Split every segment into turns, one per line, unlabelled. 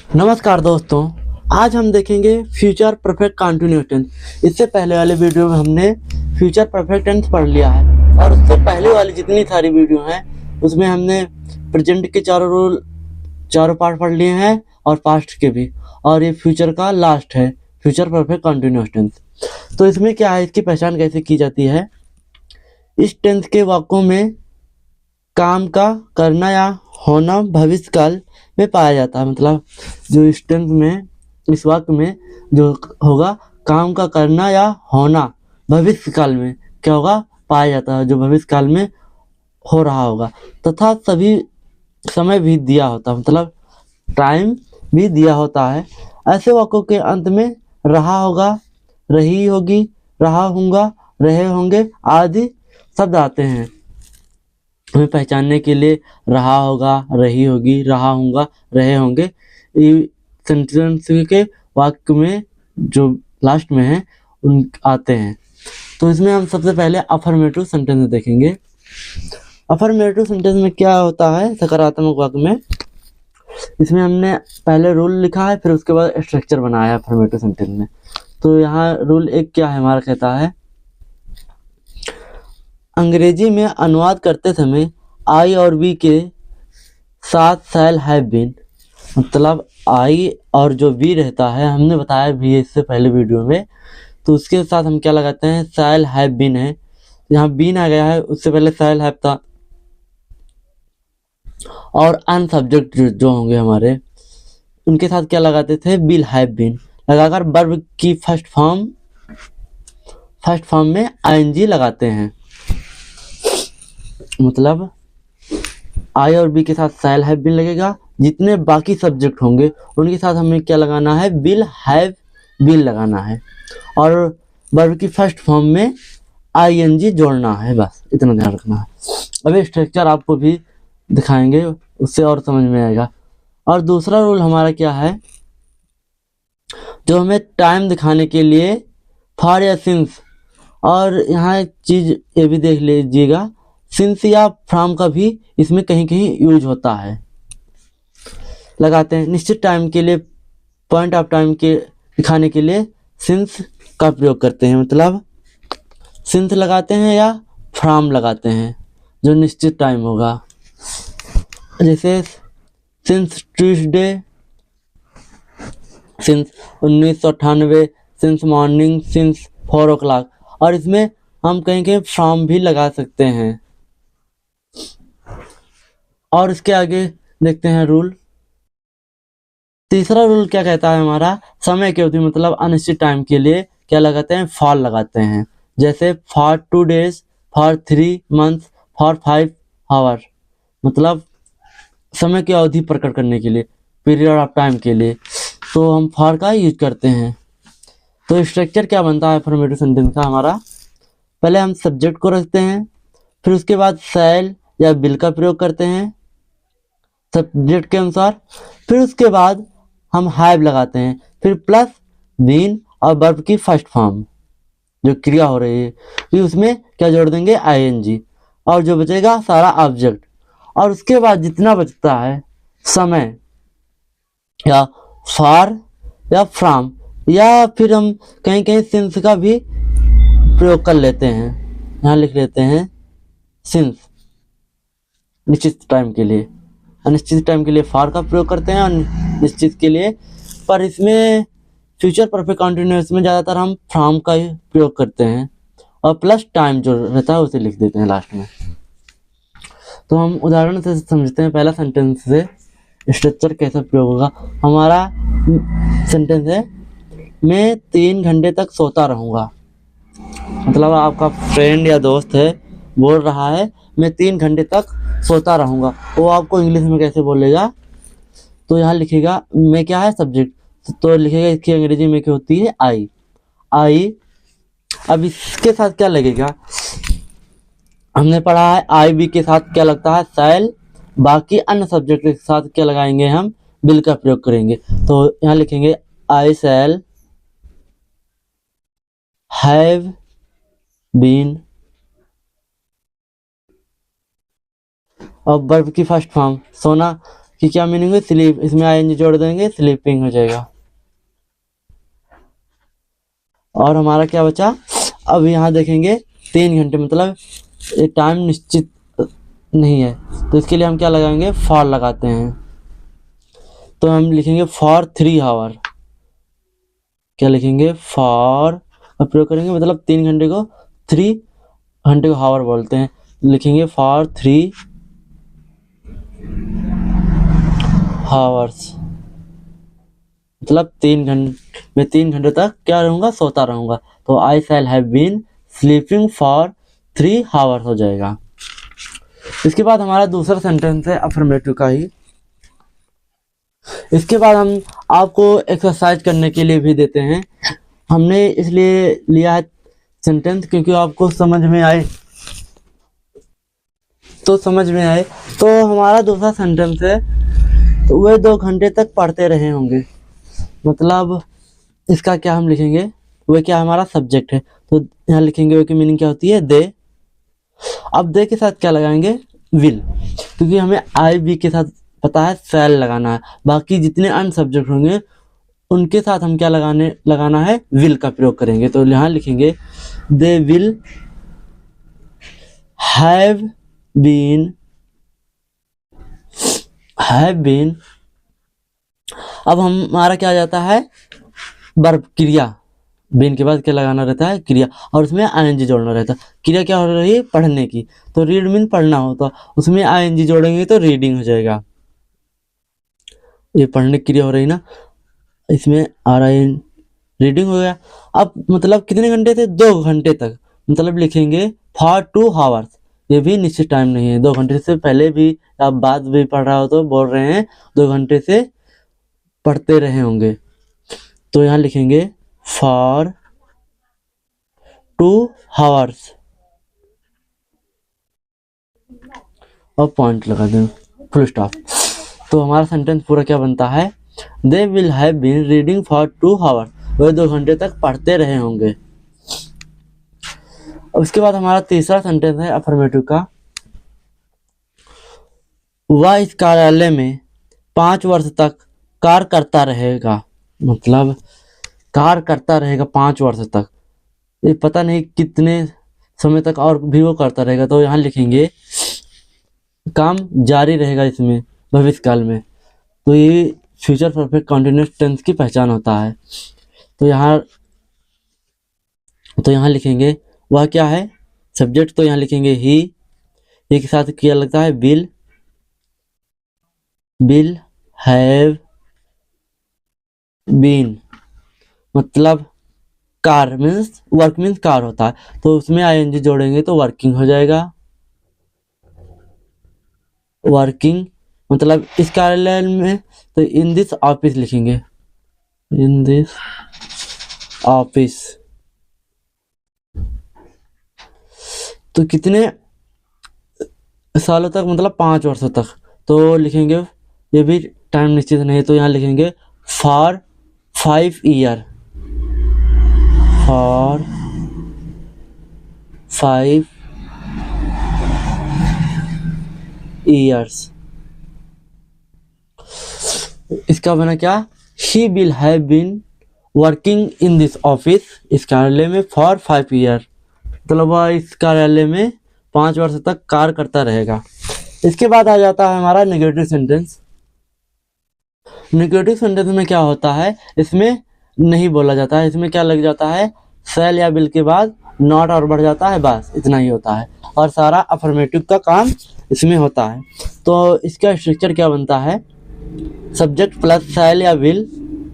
नमस्कार दोस्तों, आज हम देखेंगे फ्यूचर परफेक्ट कंटिन्यूअस टेंस। इससे पहले वाले वीडियो में हमने फ्यूचर परफेक्ट टेंस पढ़ लिया है और उससे पहले वाली जितनी सारी वीडियो हैं उसमें हमने प्रेजेंट के चारों पार्ट पढ़ लिए हैं और पास्ट के भी, और ये फ्यूचर का लास्ट है, फ्यूचर परफेक्ट कंटिन्यूअस टेंस। तो इसमें क्या है, इसकी पहचान कैसे की जाती है। इस टेंस के वाक्यों में काम का करना या होना भविष्य काल में पाया जाता है। मतलब जो इस टेंस में, इस वाक्य में जो होगा, काम का करना या होना भविष्य काल में क्या होगा, पाया जाता है, जो भविष्य काल में हो रहा होगा, तथा सभी समय भी दिया होता है, मतलब टाइम भी दिया होता है। ऐसे वाक्यों के अंत में रहा होगा, रही होगी, रहा होऊंगा, रहे होंगे आदि शब्द आते हैं। हमें पहचानने के लिए रहा होगा, रही होगी, रहा होऊंगा, रहे होंगे, सेंटेंस के वाक्य में जो लास्ट में है उन आते हैं। तो इसमें हम सबसे पहले अफर्मेटिव सेंटेंस देखेंगे। अफर्मेटिव सेंटेंस में क्या होता है, सकारात्मक वाक्य में, इसमें हमने पहले रूल लिखा है, फिर उसके बाद स्ट्रक्चर बनाया है अफर्मेटिव सेंटेंस में। तो यहाँ रूल एक क्या है हमारा, कहता है अंग्रेजी में अनुवाद करते समय आई और बी के साथ शैल हैव बीन, मतलब आई और जो बी रहता है, हमने बताया भी इससे पहले वीडियो में, तो उसके साथ हम क्या लगाते हैं, शैल हैव बीन है। यहाँ बीन आ गया है, उससे पहले शैल हैव था, और अन सब्जेक्ट जो होंगे हमारे, उनके साथ क्या लगाते थे, विल हैव बीन लगाकर वर्ब की फर्स्ट फॉर्म में आईएनजी लगाते हैं। मतलब आई और बी के साथ शैल हैव बीन लगेगा, जितने बाकी सब्जेक्ट होंगे उनके साथ हमें क्या लगाना है, विल हैव बीन लगाना है, और वर्ब की फर्स्ट फॉर्म में आईएनजी जोड़ना है, बस इतना ध्यान रखना है। अभी स्ट्रक्चर आपको भी दिखाएंगे, उससे और समझ में आएगा। और दूसरा रूल हमारा क्या है, जो हमें टाइम दिखाने के लिए फॉर या सिंस, और यहाँ एक चीज ये भी देख लीजिएगा, सिंस या फ्रॉम का भी इसमें कहीं कहीं यूज होता है, लगाते हैं। निश्चित टाइम के लिए, पॉइंट ऑफ टाइम के दिखाने के लिए सिंस का प्रयोग करते हैं, मतलब सिंस लगाते हैं या फ्रॉम लगाते हैं जो निश्चित टाइम होगा। जैसे since Tuesday, since 1998, since morning, since 4 o'clock, और इसमें हम कहीं कहीं फ्रॉम भी लगा सकते हैं। और इसके आगे देखते हैं रूल। तीसरा रूल क्या कहता है हमारा, समय की अवधि, मतलब अनिश्चित टाइम के लिए क्या लगाते हैं, फॉर लगाते हैं। जैसे for 2 days, for 3 months, for 5 hours, मतलब समय की अवधि प्रकट करने के लिए, पीरियड ऑफ टाइम के लिए, तो हम फॉर का यूज करते हैं। तो स्ट्रक्चर क्या बनता है अफर्मेटिव सेंटेंस का हमारा, पहले हम सब्जेक्ट को रखते हैं, फिर उसके बाद शैल या विल का प्रयोग करते हैं सब्जेक्ट के अनुसार, फिर उसके बाद हम हैव लगाते हैं, फिर प्लस बीन और वर्ब की फर्स्ट फॉर्म जो क्रिया हो रही है, फिर उसमें क्या जोड़ देंगे, आईएनजी, और जो बचेगा सारा ऑब्जेक्ट। और उसके बाद जितना बचता है समय या फॉर या फ्रॉम, या फिर हम कहीं कहीं सिंस का भी प्रयोग कर लेते हैं। यहाँ लिख लेते हैं सिंस, निश्चित टाइम के लिए, अनिश्चित टाइम के लिए फॉर का प्रयोग करते हैं, और निश्चित के लिए, पर इसमें फ्यूचर परफेक्ट कंटिन्यूअस में ज़्यादातर हम फ्रॉम का ही प्रयोग करते हैं, और प्लस टाइम जो रहता है उसे लिख देते हैं लास्ट में। तो हम उदाहरण से समझते हैं, पहला सेंटेंस से स्ट्रक्चर कैसा प्रयोग होगा। हमारा सेंटेंस है, मैं 3 घंटे तक सोता रहूँगा, मतलब आपका फ्रेंड या दोस्त है, बोल रहा है मैं 3 घंटे तक सोता रहूँगा, वो आपको इंग्लिश में कैसे बोलेगा, तो यहाँ लिखेगा मैं क्या है, सब्जेक्ट, तो लिखेगा इसकी अंग्रेजी में क्या होती है, आई। अब इसके साथ क्या लगेगा, हमने पढ़ा है आई बी के साथ क्या लगता है, शैल, बाकी अन्य सब्जेक्ट के साथ क्या लगाएंगे, हम विल का प्रयोग करेंगे। तो यहाँ लिखेंगे आई शैल हैव बीन, और वर्ब की फर्स्ट फॉर्म सोना कि क्या मीनिंग है, स्लीप, इसमें आईएनजी जोड़ देंगे, स्लीपिंग हो जाएगा। और हमारा क्या बचा, अब यहाँ देखेंगे 3 घंटे, मतलब ये टाइम निश्चित नहीं है, तो इसके लिए हम क्या लगाएंगे, फॉर लगाते हैं। तो हम लिखेंगे फॉर 3 आवर, क्या लिखेंगे, फॉर, अब प्रयोग करेंगे, मतलब 3 घंटे को 3 घंटे को हावर बोलते हैं, लिखेंगे फॉर 3 हावर्स, मतलब 3 घंटे, मैं 3 घंटे तक क्या रहूँगा, सोता रहूँगा। तो I shall have been sleeping for 3 hours हो जाएगा। इसके बाद हमारा दूसरा सेंटेंस है अफर्मेटिव का ही। इसके बाद हम आपको एक्सरसाइज करने के लिए भी देते हैं। हमने इसलिए लिया है सेंटेंस क्योंकि आपको समझ में आए, तो हमारा दूसरा सेंटेंस है, तो वे 2 घंटे तक पढ़ते रहे होंगे, मतलब इसका क्या हम लिखेंगे, वे क्या हमारा सब्जेक्ट है, तो यहाँ लिखेंगे वे की मीनिंग क्या होती है, दे। अब दे के साथ क्या लगाएंगे, विल, क्योंकि हमें आई बी के साथ पता है शैल लगाना है, बाकी जितने अन्य सब्जेक्ट होंगे उनके साथ हम क्या लगाना है, विल का प्रयोग करेंगे। तो यहाँ लिखेंगे दे विल हैव बीन। अब हमारा क्या आ जाता है, वर्ब, क्रिया, बीन के बाद क्या लगाना रहता है, क्रिया, और उसमें आईएनजी जोड़ना रहता है। क्रिया क्या हो रही है, पढ़ने की, तो रीड मीन पढ़ना होता, उसमें आईएनजी जोड़ेंगे तो रीडिंग हो जाएगा। ये पढ़ने की क्रिया हो रही ना, इसमें आ रहा है रीडिंग हो गया। अब मतलब कितने घंटे थे, 2 घंटे तक, मतलब लिखेंगे फॉर 2 आवर्स, ये भी निश्चित टाइम नहीं है, 2 घंटे से पहले भी आप बाद भी पढ़ रहा हो तो बोल रहे हैं 2 घंटे से पढ़ते रहे होंगे। तो यहाँ लिखेंगे फॉर 2 आवर्स और पॉइंट लगा दें, फुल स्टॉप। तो हमारा सेंटेंस पूरा क्या बनता है, they will have been reading for 2 hours, वे 2 घंटे तक पढ़ते रहे होंगे। उसके बाद हमारा तीसरा सेंटेंस है अफर्मेटिव का, वह इस कार्यालय में 5 वर्ष तक कार्य करता रहेगा, मतलब कार्य करता रहेगा 5 वर्ष तक, ये पता नहीं कितने समय तक और भी वो करता रहेगा। तो यहाँ लिखेंगे काम जारी रहेगा इसमें भविष्य काल में, तो ये फ्यूचर परफेक्ट कंटिन्यूअस टेंस की पहचान होता है। तो यहाँ लिखेंगे वह क्या है, सब्जेक्ट, तो यहाँ लिखेंगे ही के साथ क्या लगता है, विल हैव बीन, मतलब car means work means car होता है, तो उसमें आईएनजी जोड़ेंगे तो वर्किंग हो जाएगा। वर्किंग मतलब इस कार्यालय में, तो इन दिस ऑफिस लिखेंगे, इन दिस ऑफिस। तो कितने सालों तक, मतलब 5 वर्षों तक, तो लिखेंगे, ये भी टाइम निश्चित नहीं है, तो यहाँ लिखेंगे फॉर 5 ईयर, फॉर 5 ईयर्स। इसका बना क्या, he will have been working in this office, इस कार्यालय में फॉर 5 ईयर, मतलब वह इस कार्यालय में 5 वर्ष तक कार्य करता रहेगा। इसके बाद आ जाता है हमारा नेगेटिव सेंटेंस। नेगेटिव सेंटेंस में क्या होता है, इसमें नहीं बोला जाता है, इसमें क्या लग जाता है, शैल या विल के बाद नॉट और बढ़ जाता है, बस इतना ही होता है, और सारा अफर्मेटिव का काम इसमें होता है। तो इसका स्ट्रक्चर क्या बनता है, सब्जेक्ट प्लस शैल या will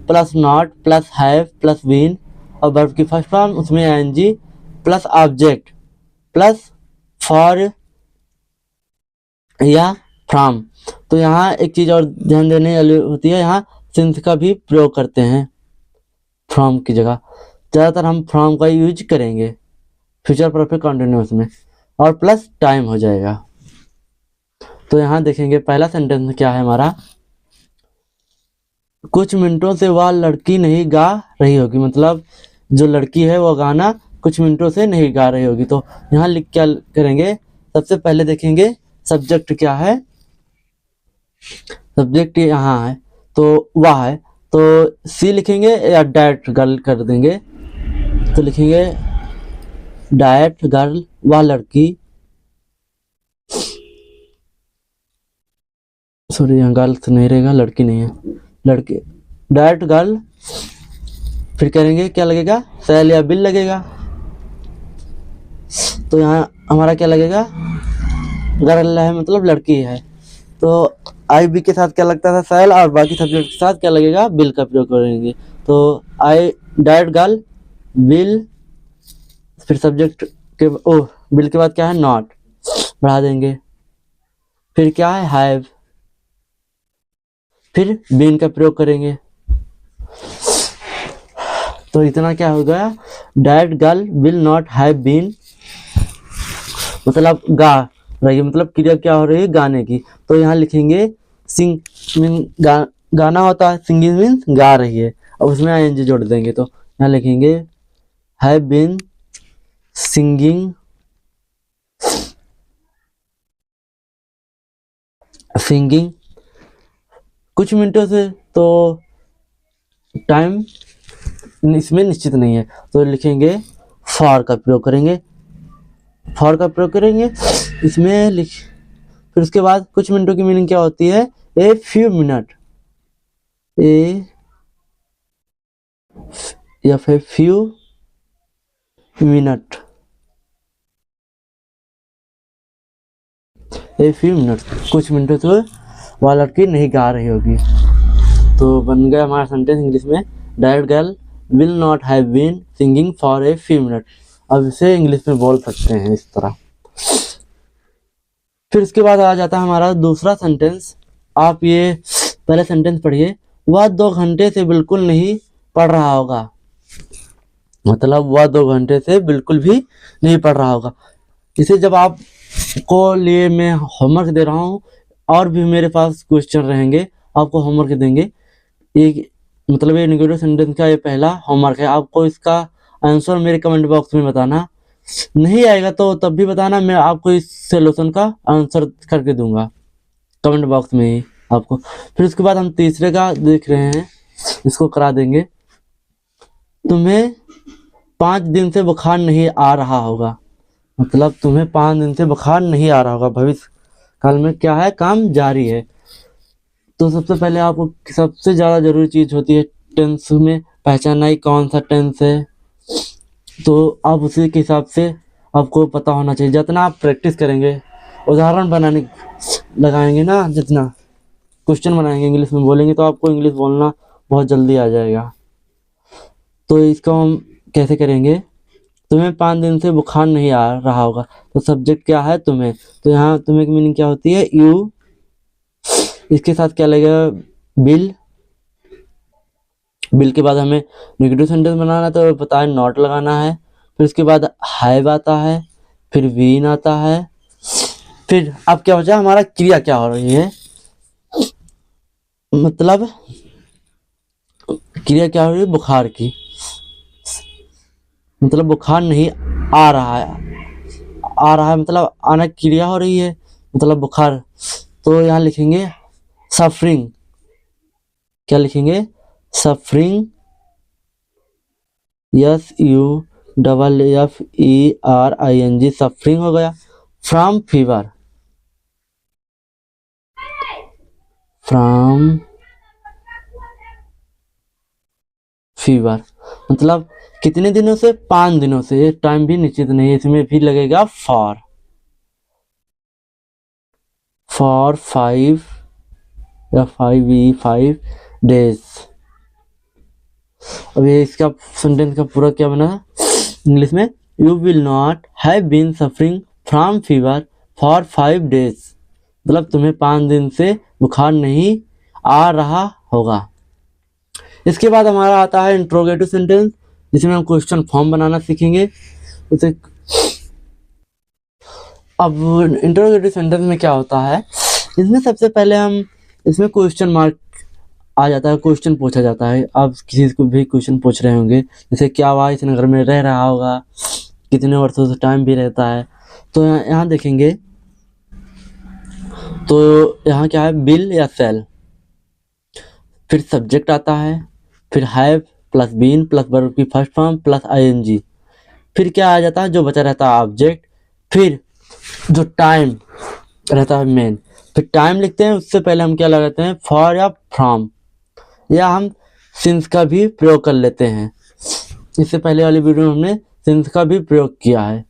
plus not plus have plus been, और वर्ब की फर्स्ट फॉर्म उसमें ING plus object plus for या फ्रॉम। तो यहाँ एक चीज़ और ध्यान देने वाली होती है, यहाँ सिंस का भी प्रयोग करते हैं फ्रॉम की जगह, ज़्यादातर हम फ्रॉम का यूज करेंगे फ्यूचर परफेक्ट कंटिन्यूअस में, और प्लस टाइम हो जाएगा। तो यहाँ देखेंगे पहला सेंटेंस क्या है हमारा, कुछ मिनटों से वह लड़की नहीं गा रही होगी, मतलब जो लड़की है वो गाना कुछ मिनटों से नहीं गा रही होगी। तो यहाँ लिख क्या करेंगे, सबसे पहले देखेंगे सब्जेक्ट क्या है, सब्जेक्ट यहाँ है तो वह है, तो सी लिखेंगे या डैट गर्ल कर देंगे, तो लिखेंगे डैट गर्ल, वह लड़की, सॉरी यहाँ गर्ल तो नहीं रहेगा, लड़की नहीं है, लड़की, डैट गर्ल, फिर करेंगे क्या लगेगा, सेल या बिल लगेगा, तो यहाँ हमारा क्या लगेगा, गर्ल है मतलब लड़की है, तो आई बी के साथ क्या लगता था, सेल, और बाकी सब्जेक्ट के साथ क्या लगेगा, बिल का प्रयोग करेंगे, तो आई डैट गर्ल बिल, फिर सब्जेक्ट के बिल के बाद क्या है, नॉट बढ़ा देंगे, फिर क्या है, हैव, फिर बीन का प्रयोग करेंगे, तो इतना क्या हो गया, that girl will not have been, मतलब गा रही, मतलब क्रिया क्या हो रही है, गाने की, तो यहाँ लिखेंगे सिंग मीन गाना होता है, सिंगिंग मीन्स गा रही है, अब उसमें आईएनजी जोड़ देंगे, तो यहाँ लिखेंगे हैव बीन सिंगिंग, सिंगिंग कुछ मिनटों से, तो टाइम इसमें निश्चित नहीं है, तो लिखेंगे फॉर का प्रयोग करेंगे, फॉर का प्रयोग करेंगे इसमें लिख, फिर उसके बाद कुछ मिनटों की मीनिंग क्या होती है, ए फ्यू मिनट, ए या फिर फ्यू मिनट, ए फ्यू मिनट, कुछ मिनटों से वह लड़की नहीं गा रही होगी, तो बन गया हमारा सेंटेंस इंग्लिश में, that girl will not have been singing for a few minute, अब इसे इंग्लिश में बोल सकते हैं इस तरह। फिर इसके बाद आ जाता है हमारा दूसरा सेंटेंस, आप ये पहले सेंटेंस पढ़िए, वह 2 घंटे से बिल्कुल नहीं पढ़ रहा होगा, मतलब वह 2 घंटे से बिल्कुल भी नहीं पढ़ रहा होगा, इसे जब आप को लिए मैं होमवर्क दे रहा हूँ, और भी मेरे पास क्वेश्चन रहेंगे, आपको होमवर्क देंगे, एक मतलब ये नेगेटिव सेंटेंस का ये पहला होमवर्क है, आपको इसका आंसर मेरे कमेंट बॉक्स में बताना, नहीं आएगा तो तब भी बताना, मैं आपको इस सोल्यूशन का आंसर करके दूंगा कमेंट बॉक्स में ही आपको। फिर उसके बाद हम तीसरे का देख रहे हैं, इसको करा देंगे, तुम्हें 5 दिन से बुखार नहीं आ रहा होगा, मतलब तुम्हें 5 दिन से बुखार नहीं आ रहा होगा, भविष्य काल में क्या है, काम जारी है, तो सबसे पहले आपको सबसे ज़्यादा जरूरी चीज़ होती है टेंस में पहचानना ही कौन सा टेंस है, तो आप उसी के हिसाब से आपको पता होना चाहिए, जितना आप प्रैक्टिस करेंगे, उदाहरण बनाने लगाएंगे ना, जितना क्वेश्चन बनाएंगे इंग्लिश में बोलेंगे, तो आपको इंग्लिश बोलना बहुत जल्दी आ जाएगा। तो इसको हम कैसे करेंगे, तुम्हें 5 दिन से बुखार नहीं आ रहा होगा, तो सब्जेक्ट क्या है, तुम्हें, तो यहाँ तुम्हें की मीनिंग क्या होती है, यू, इसके साथ क्या लगेगा, बिल, बिल के बाद हमें नेगेटिव सेंटेंस बनाना है, तो पता है नॉट लगाना है, फिर उसके बाद हैव आता है, फिर बीन आता है, फिर अब क्या बचा, हमारा क्रिया क्या हो रही है, मतलब क्रिया क्या हो रही है, बुखार की, मतलब बुखार नहीं आ रहा है, आ रहा है मतलब आना क्रिया हो रही है, मतलब बुखार, तो यहाँ लिखेंगे सफरिंग, क्या लिखेंगे, सफरिंग, SUFFERING, सफरिंग हो गया, फ्रॉम फीवर, फ्रॉम फीवर, मतलब कितने दिनों से, 5 दिनों से, टाइम भी निश्चित नहीं है, इसमें भी लगेगा फॉर 5 या 5 डेज। अब ये इसका सेंटेंस का पूरा क्या बना इंग्लिश में, you will not have been suffering from fever for 5 days, मतलब तुम्हें 5 दिन से बुखार नहीं आ रहा होगा। इसके बाद हमारा आता है इंट्रोगेटिव सेंटेंस, जिसमें हम क्वेश्चन फॉर्म बनाना सीखेंगे उसे। अब इंट्रोगेटिव सेंटेंस में क्या होता है, इसमें सबसे पहले हम इसमें क्वेश्चन मार्क आ जाता है, क्वेश्चन पूछा जाता है, आप किसी को भी क्वेश्चन पूछ रहे होंगे, जैसे क्या वह इस नगर में रह रहा होगा, कितने वर्षों से टाइम भी रहता है, तो यहाँ देखेंगे, तो यहाँ क्या है, बिल या सेल, फिर सब्जेक्ट आता है, फिर have plus been plus verb की फर्स्ट फॉर्म प्लस आईएनजी, फिर क्या आ जाता है, जो बचा रहता है ऑब्जेक्ट, फिर जो टाइम रहता है मेन, फिर टाइम लिखते हैं। उससे पहले हम क्या लगाते हैं, फॉर या फ्रॉम, या हम सिंस का भी प्रयोग कर लेते हैं। इससे पहले वाली वीडियो में हमने सिंस का भी प्रयोग किया है।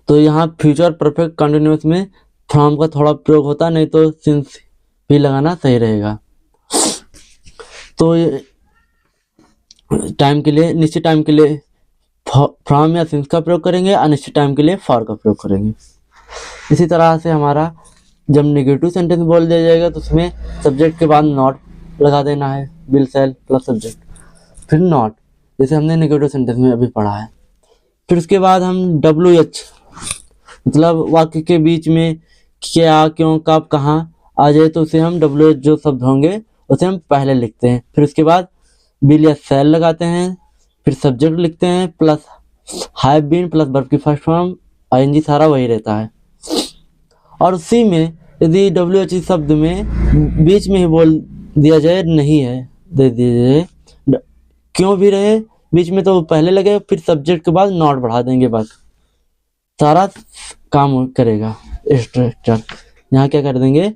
तो यहाँ फ्यूचर परफेक्ट कंटिन्यूअस में फ्रॉम का थोड़ा प्रयोग होता, नहीं तो सिंस भी लगाना सही रहेगा। तो टाइम के लिए, निश्चित टाइम के लिए फ्रॉम या सिंस का प्रयोग करेंगे, अनिश्चित टाइम के लिए फॉर का प्रयोग करेंगे। इसी तरह से हमारा जब नेगेटिव सेंटेंस बोल दिया जाएगा तो उसमें सब्जेक्ट के बाद नॉट लगा देना है, विल सेल प्लस सब्जेक्ट, फिर नॉट, जैसे हमने नेगेटिव सेंटेंस में अभी पढ़ा है। फिर उसके बाद हम WH मतलब वाक्य के बीच में क्या, क्यों, कब, कहाँ आ जाए तो उसे हम WH जो शब्द होंगे उसे हम पहले लिखते हैं। फिर उसके बाद विल या सेल लगाते हैं, फिर सब्जेक्ट लिखते हैं plus have been plus verb की फर्स्ट फॉर्म आईएनजी, सारा वही रहता है। और उसी में यदि WH शब्द में बीच में ही बोल दिया जाए, नहीं है दे दीजिए, क्यों भी रहे बीच में तो पहले लगे, फिर सब्जेक्ट के बाद नॉट बढ़ा देंगे, बस सारा काम करेगा स्ट्रक्चर। यहाँ क्या कर देंगे,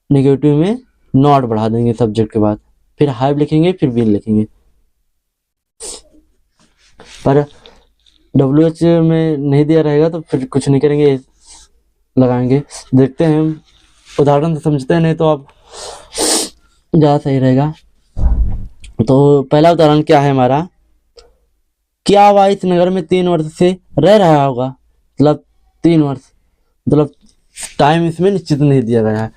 नेगेटिव में नॉट बढ़ा देंगे सब्जेक्ट के बाद, फिर हैव लिखेंगे, फिर बीन लिखेंगे। पर WH में नहीं दिया रहेगा तो फिर कुछ नहीं करेंगे, लगाएंगे। देखते हैं, उदाहरण से समझते हैं, नहीं तो आप ज़्यादा सही रहेगा। तो पहला उदाहरण क्या है हमारा, क्या वह इस नगर में 3 वर्ष से रह रहा होगा, मतलब 3 वर्ष, मतलब टाइम इसमें निश्चित नहीं दिया गया है,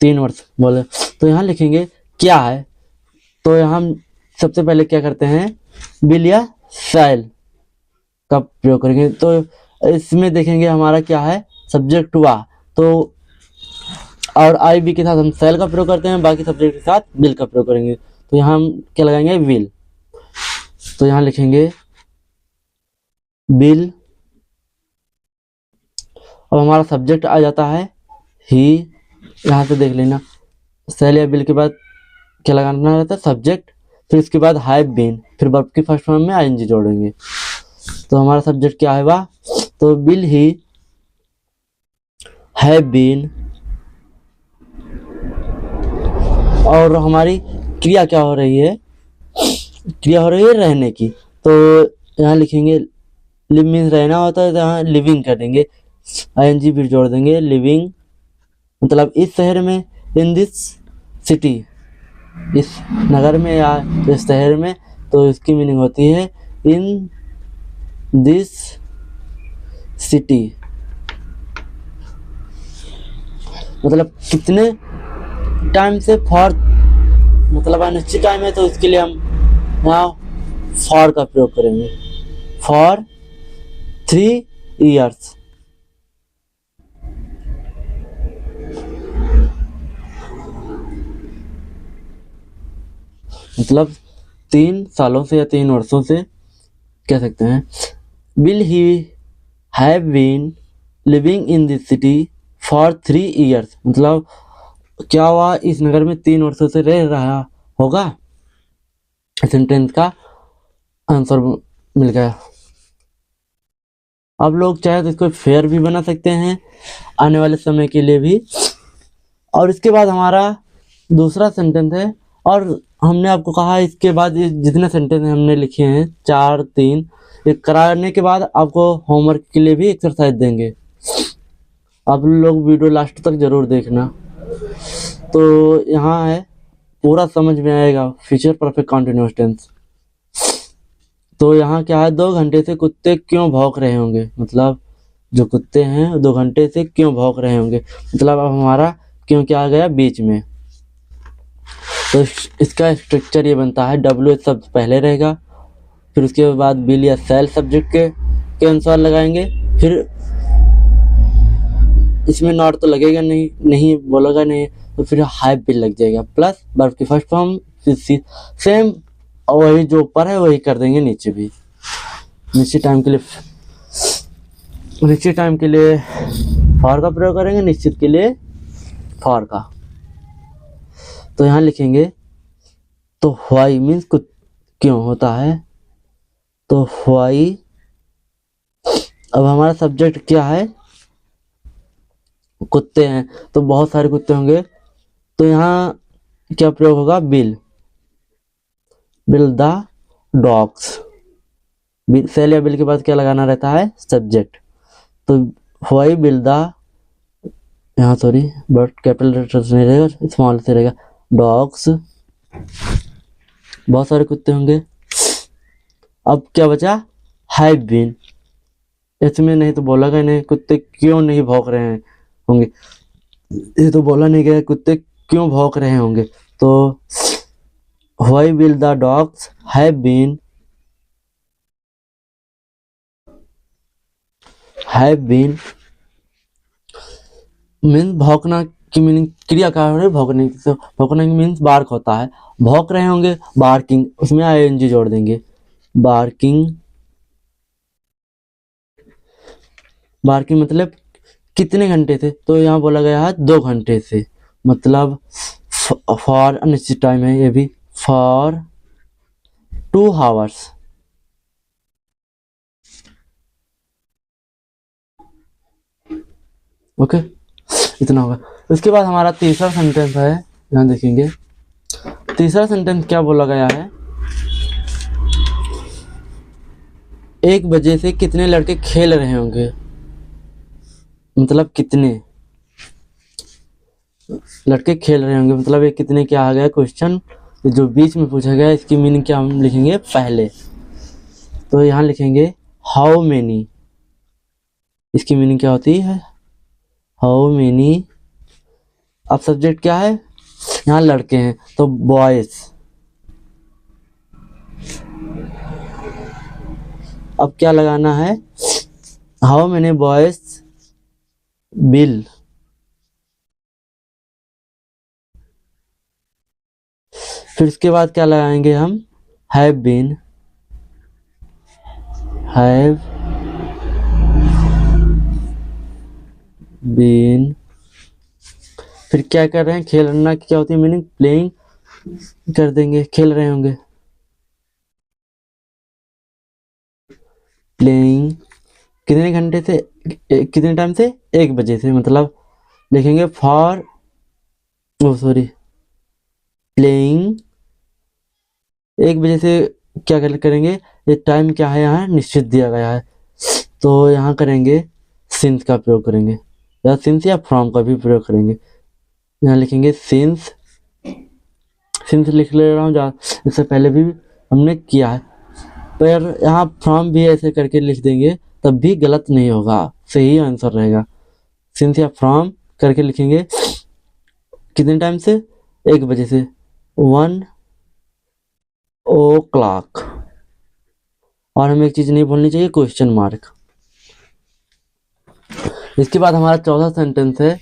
3 वर्ष बोले तो यहाँ लिखेंगे क्या है। तो यहाँ हम सबसे पहले क्या करते हैं, विल या शैल का प्रयोग करेंगे। तो इसमें देखेंगे हमारा क्या है, सब्जेक्ट हुआ, तो और आई बी के साथ हम शैल का प्रयोग करते हैं, बाकी सब्जेक्ट के साथ विल का प्रयोग करेंगे। तो यहाँ हम क्या लगाएंगे, विल। तो यहाँ लिखेंगे विल, अब हमारा सब्जेक्ट आ जाता है ही, यहाँ से देख लेना, शैल या विल के बाद क्या लगाना रहता है, सब्जेक्ट, फिर इसके बाद हैव बीन, फिर वर्ब की फर्स्ट फॉर्म में आईएनजी जोड़ेंगे। तो हमारा सब्जेक्ट क्या है वह, तो विल ही हैव बीन, और हमारी क्रिया क्या हो रही है, क्रिया हो रही है रहने की। तो यहाँ लिखेंगे लिव मीन्स रहना होता है, तो यहाँ लिविंग कर देंगे, आईएनजी फिर जोड़ देंगे, लिविंग मतलब इस शहर में, इन दिस सिटी, इस नगर में या इस शहर में, तो इसकी मीनिंग होती है इन दिस सिटी, मतलब कितने टाइम से, फॉर मतलब अनिश्चित टाइम है तो इसके लिए हम यहाँ फॉर का प्रयोग करेंगे, फॉर 3 years। मतलब 3 सालों से या 3 वर्षों से कह सकते हैं। Will he have been living in this city for 3 years, मतलब क्या वह इस नगर में 3 वर्षों से रह रहा होगा। सेंटेंस का आंसर मिल गया। अब लोग चाहे तो इसको फेयर भी बना सकते हैं आने वाले समय के लिए भी। और इसके बाद हमारा दूसरा सेंटेंस है, और हमने आपको कहा इसके बाद जितने सेंटेंस हमने लिखे हैं 4 3, ये कराने के बाद आपको होमवर्क के लिए भी एक्सरसाइज देंगे। आप लोग वीडियो लास्ट तक जरूर देखना। तो यहाँ है, पूरा समझ में आएगा, फ्यूचर परफेक्ट कंटीन्यूअस टेंस। तो यहाँ क्या है, 2 घंटे से कुत्ते क्यों भौंक रहे होंगे, मतलब जो कुत्ते हैं 2 घंटे से क्यों भौंक रहे होंगे, मतलब अब हमारा क्यों क्या आ गया बीच में। तो इसका स्ट्रक्चर ये बनता है, WH शब्द पहले रहेगा, फिर उसके बाद विल या शैल सब्जेक्ट के अनुसार लगाएंगे, फिर इसमें नॉट तो लगेगा नहीं बोलेगा नहीं, तो फिर हैव बीन लग जाएगा, प्लस वर्ब की फर्स्ट फॉर्म, फिर सेम और वही जो ऊपर है वही कर देंगे नीचे भी। निश्चित टाइम के लिए फॉर का प्रयोग करेंगे, निश्चित के लिए फॉर का। तो यहाँ लिखेंगे, तो व्हाई मीन्स क्यों होता है, तो व्हाई। अब हमारा सब्जेक्ट क्या है, कुत्ते हैं, तो बहुत सारे कुत्ते होंगे, तो यहाँ क्या प्रयोग होगा, बिल द डॉग्स। सेल या बिल के बाद क्या लगाना रहता है, सब्जेक्ट। तो व्हाई बिल द, यहाँ सॉरी बट कैपिटल लेटर्स नहीं रहेगा, स्मॉल से रहेगा, डॉग्स, बहुत सारे कुत्ते होंगे। अब क्या बचा, हैव बीन। इसमें नहीं तो बोला गया नहीं कुत्ते क्यों नहीं भौंक रहे हैं होंगे, ये तो बोला नहीं गया कुत्ते क्यों भौंक रहे होंगे। तो why will the dogs have been means भौंकना की मीनिंग, क्रिया का है भौंकने की, तो भौंकना की मीन्स बार्क होता है, भौंक रहे होंगे, बार्किंग, उसमें आईएनजी जोड़ देंगे, बार्किंग। बार्किंग मतलब कितने घंटे से, तो यहाँ बोला गया है 2 घंटे से, मतलब फॉर अनिश्चित टाइम है ये भी, फॉर 2 आवर्स। ओके, इतना होगा। उसके बाद हमारा तीसरा सेंटेंस है, यहाँ देखेंगे तीसरा सेंटेंस क्या बोला गया है, 1 बजे से कितने लड़के खेल रहे होंगे, मतलब कितने लड़के खेल रहे होंगे, मतलब ये कितने क्या आ गया क्वेश्चन, जो बीच में पूछा गया इसकी मीनिंग क्या हम लिखेंगे पहले, तो यहाँ लिखेंगे हाउ मेनी, इसकी मीनिंग क्या होती है, हाउ मेनी। अब सब्जेक्ट क्या है, यहाँ लड़के हैं तो बॉयज। अब क्या लगाना है, हाउ मेनी बॉयज बिल, फिर इसके बाद क्या लगाएंगे हम, हैव बीन, फिर क्या कर रहे हैं, खेलना की क्या होती है मीनिंग, प्लेइंग कर देंगे, खेल रहे होंगे, प्लेइंग, कितने घंटे से, कितने टाइम से, 1 बजे से, मतलब लिखेंगे फॉर, ओ सॉरी प्लेइंग 1 बजे से, क्या करेंगे, ये टाइम क्या है यहाँ निश्चित दिया गया है, तो यहाँ करेंगे सिंस का प्रयोग करेंगे, या सिंस या फ्रॉम का भी प्रयोग करेंगे। यहाँ लिखेंगे सिंस लिख ले रहा हूँ, इससे पहले भी हमने किया है, पर यहाँ फ्रॉम भी ऐसे करके लिख देंगे तब भी गलत नहीं होगा, सही आंसर रहेगा। सिंस या फ्रॉम करके लिखेंगे, कितने टाइम से, 1 बजे से, 1 o'clock। और हमें एक चीज नहीं भूलनी चाहिए, क्वेश्चन मार्क। इसके बाद हमारा चौथा सेंटेंस है,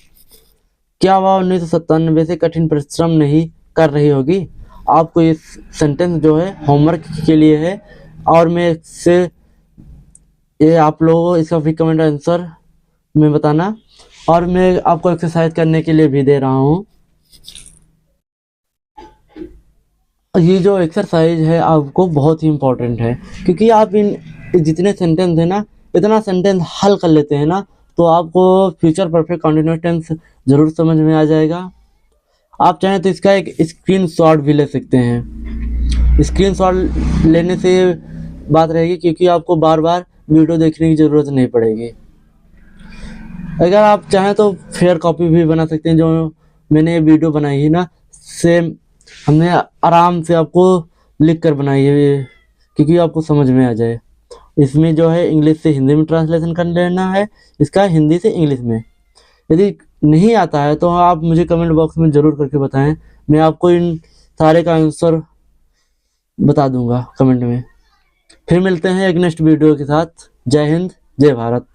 क्या वह 1997 से कठिन परिश्रम नहीं कर रही होगी। आपको ये सेंटेंस जो है होमवर्क के लिए है, और मैं इससे ये आप लोगों इसका फ्री कमेंट आंसर में बताना, और मैं आपको एक्सरसाइज करने के लिए भी दे रहा हूँ। ये जो एक्सरसाइज है आपको बहुत ही इम्पोर्टेंट है, क्योंकि आप इन जितने सेंटेंस है ना, इतना सेंटेंस हल कर लेते हैं ना, तो आपको फ्यूचर परफेक्ट कंटिन्यूअस टेंस जरूर समझ में आ जाएगा। आप चाहें तो इसका एक स्क्रीनशॉट भी ले सकते हैं, स्क्रीनशॉट लेने से बात रहेगी, क्योंकि आपको बार बार वीडियो देखने की ज़रूरत नहीं पड़ेगी। अगर आप चाहें तो फेयर कॉपी भी बना सकते हैं, जो मैंने ये वीडियो बनाई है ना, सेम हमने आराम से आपको लिख कर बनाई है, क्योंकि आपको समझ में आ जाए। इसमें जो है इंग्लिश से हिंदी में ट्रांसलेशन कर लेना है, इसका हिंदी से इंग्लिश में। यदि नहीं आता है तो आप मुझे कमेंट बॉक्स में ज़रूर करके बताएं, मैं आपको इन सारे का आंसर बता दूंगा कमेंट में। फिर मिलते हैं एक नेक्स्ट वीडियो के साथ। जय हिंद, जय भारत।